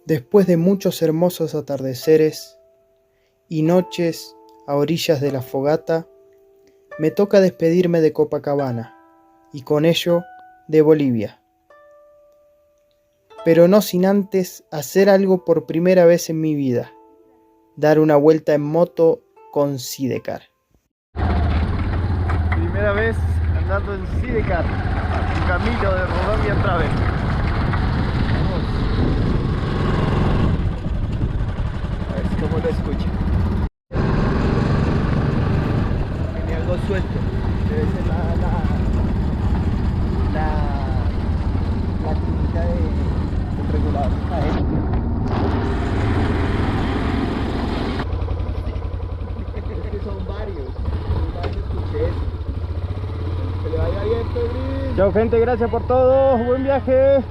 Después de muchos hermosos atardeceres y noches a orillas de la fogata, me toca despedirme de Copacabana y con ello de Bolivia. Pero no sin antes hacer algo por primera vez en mi vida: dar una vuelta en moto con Sidecar. Primera vez andando en Sidecar, un camino de Rodovia Travel. Vamos. A ver cómo lo escucha. Tiene algo suelto. Debe ser la actividad del regulador. Es que son varios. Escuché eso. Que le vaya bien, Pedrín. Chao, gente, gracias por todo. Buen viaje.